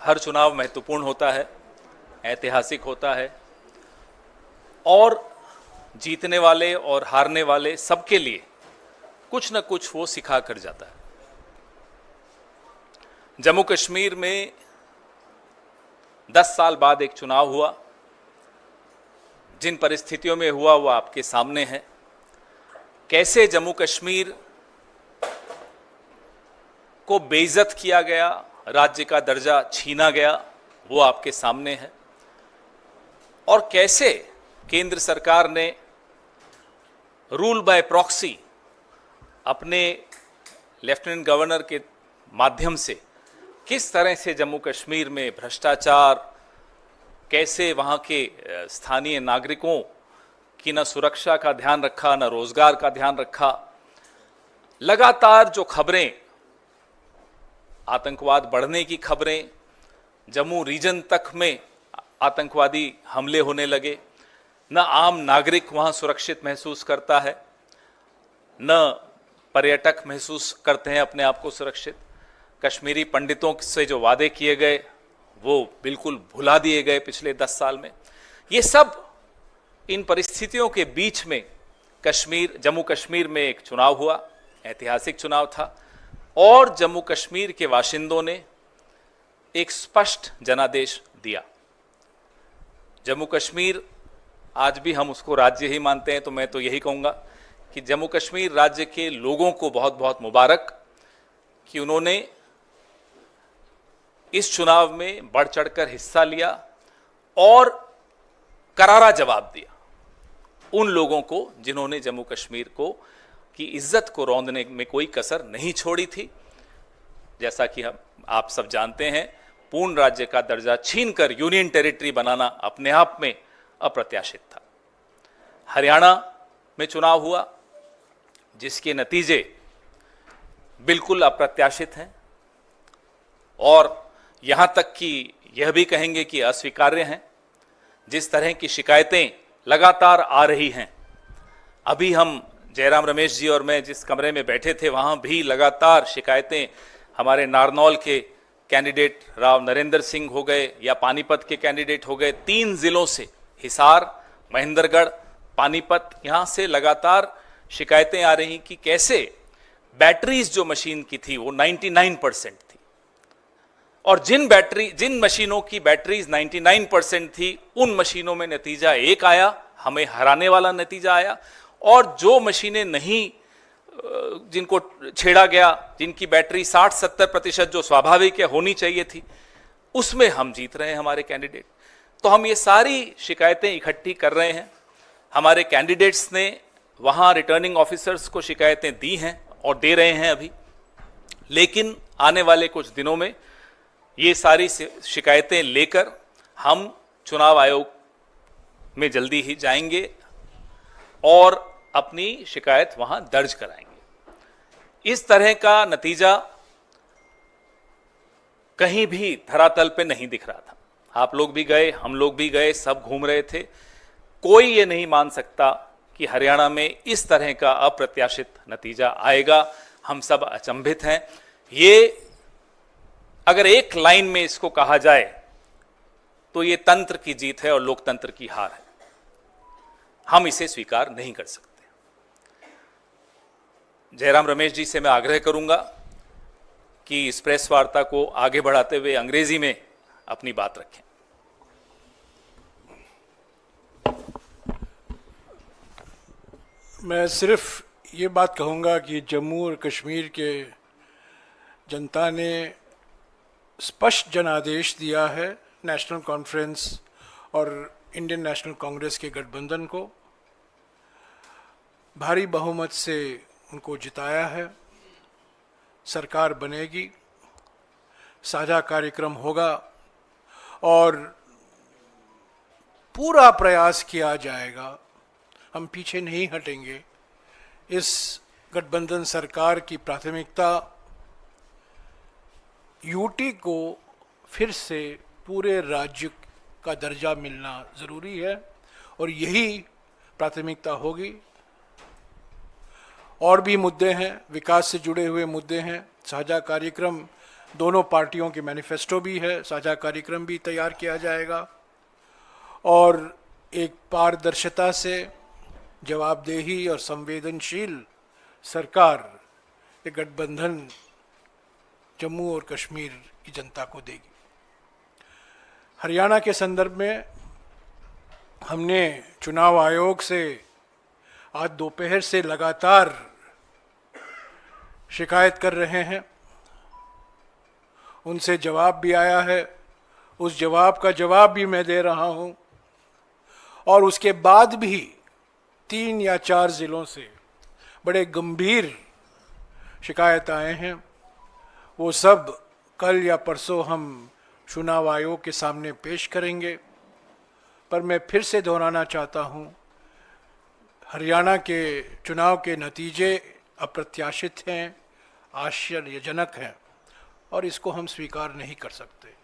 हर चुनाव महत्वपूर्ण होता है, ऐतिहासिक होता है और जीतने वाले और हारने वाले सबके लिए कुछ न कुछ वो सिखा कर जाता है। जम्मू कश्मीर में 10 साल बाद एक चुनाव हुआ। जिन परिस्थितियों में हुआ वो आपके सामने है। कैसे जम्मू कश्मीर को बेइज्जत किया गया, राज्य का दर्जा छीना गया, वो आपके सामने है। और कैसे केंद्र सरकार ने रूल बाय प्रॉक्सी अपने लेफ्टिनेंट गवर्नर के माध्यम से किस तरह से जम्मू कश्मीर में भ्रष्टाचार, कैसे वहाँ के स्थानीय नागरिकों की न सुरक्षा का ध्यान रखा, न रोजगार का ध्यान रखा। लगातार जो खबरें, आतंकवाद बढ़ने की खबरें, जम्मू रीजन तक में आतंकवादी हमले होने लगे, न आम नागरिक वहाँ सुरक्षित महसूस करता है, न पर्यटक महसूस करते हैं अपने आप को सुरक्षित। कश्मीरी पंडितों से जो वादे किए गए वो बिल्कुल भुला दिए गए पिछले 10 साल में। ये सब इन परिस्थितियों के बीच में जम्मू कश्मीर में एक चुनाव हुआ, ऐतिहासिक चुनाव था और जम्मू कश्मीर के बाशिंदों ने एक स्पष्ट जनादेश दिया। जम्मू कश्मीर, आज भी हम उसको राज्य ही मानते हैं, तो मैं तो यही कहूँगा कि जम्मू कश्मीर राज्य के लोगों को बहुत बहुत मुबारक कि उन्होंने इस चुनाव में बढ़ चढ़कर हिस्सा लिया और करारा जवाब दिया उन लोगों को जिन्होंने जम्मू कश्मीर को की इज्जत को रौंदने में कोई कसर नहीं छोड़ी थी। जैसा कि आप सब जानते हैं, पूर्ण राज्य का दर्जा छीनकर यूनियन टेरिटरी बनाना अपने आप में अप्रत्याशित था। हरियाणा में चुनाव हुआ जिसके नतीजे बिल्कुल अप्रत्याशित हैं और यहां तक कि यह भी कहेंगे कि अस्वीकार्य हैं। जिस तरह की शिकायतें लगातार आ रही हैं, अभी हम जयराम रमेश जी और मैं जिस कमरे में बैठे थे वहां भी लगातार शिकायतें, हमारे नारनौल के कैंडिडेट राव नरेंद्र सिंह हो गए या पानीपत के कैंडिडेट हो गए, 3 जिलों से, हिसार, महेंद्रगढ़, पानीपत, यहां से लगातार शिकायतें आ रही कि कैसे बैटरीज जो मशीन की थी वो 99% थी और जिन मशीनों की बैटरीज 99% थी उन मशीनों में नतीजा एक आया, हमें हराने वाला नतीजा आया, और जो मशीनें नहीं, जिनको छेड़ा गया, जिनकी बैटरी 60-70% जो स्वाभाविक है होनी चाहिए थी, उसमें हम जीत रहे हैं हमारे कैंडिडेट। तो हम ये सारी शिकायतें इकट्ठी कर रहे हैं। हमारे कैंडिडेट्स ने वहाँ रिटर्निंग ऑफिसर्स को शिकायतें दी हैं और दे रहे हैं अभी, लेकिन आने वाले कुछ दिनों में ये सारी शिकायतें लेकर हम चुनाव आयोग में जल्दी ही जाएंगे और अपनी शिकायत वहां दर्ज कराएंगे। इस तरह का नतीजा कहीं भी धरातल पे नहीं दिख रहा था। आप लोग भी गए, हम लोग भी गए, सब घूम रहे थे। कोई ये नहीं मान सकता कि हरियाणा में इस तरह का अप्रत्याशित नतीजा आएगा। हम सब अचंभित हैं। ये अगर एक लाइन में इसको कहा जाए तो ये तंत्र की जीत है और लोकतंत्र की हार है। हम इसे स्वीकार नहीं कर सकते। जयराम रमेश जी से मैं आग्रह करूंगा कि इस प्रेस वार्ता को आगे बढ़ाते हुए अंग्रेजी में अपनी बात रखें। मैं सिर्फ ये बात कहूँगा कि जम्मू और कश्मीर के जनता ने स्पष्ट जनादेश दिया है नेशनल कॉन्फ्रेंस और इंडियन नेशनल कांग्रेस के गठबंधन को। भारी बहुमत से उनको जिताया है। सरकार बनेगी, साझा कार्यक्रम होगा और पूरा प्रयास किया जाएगा। हम पीछे नहीं हटेंगे। इस गठबंधन सरकार की प्राथमिकता यूटी को फिर से पूरे राज्य का दर्जा मिलना ज़रूरी है और यही प्राथमिकता होगी। और भी मुद्दे हैं, विकास से जुड़े हुए मुद्दे हैं, साझा कार्यक्रम दोनों पार्टियों की मैनिफेस्टो भी है, साझा कार्यक्रम भी तैयार किया जाएगा और एक पारदर्शिता से जवाबदेही और संवेदनशील सरकार ये गठबंधन जम्मू और कश्मीर की जनता को देगी। हरियाणा के संदर्भ में हमने चुनाव आयोग से आज दोपहर से लगातार शिकायत कर रहे हैं, उनसे जवाब भी आया है, उस जवाब का जवाब भी मैं दे रहा हूं और उसके बाद भी 3 या 4 जिलों से बड़े गंभीर शिकायत आए हैं। वो सब कल या परसों हम चुनाव आयोग के सामने पेश करेंगे। पर मैं फिर से दोहराना चाहता हूं, हरियाणा के चुनाव के नतीजे अप्रत्याशित हैं, आश्चर्यजनक हैं और इसको हम स्वीकार नहीं कर सकते।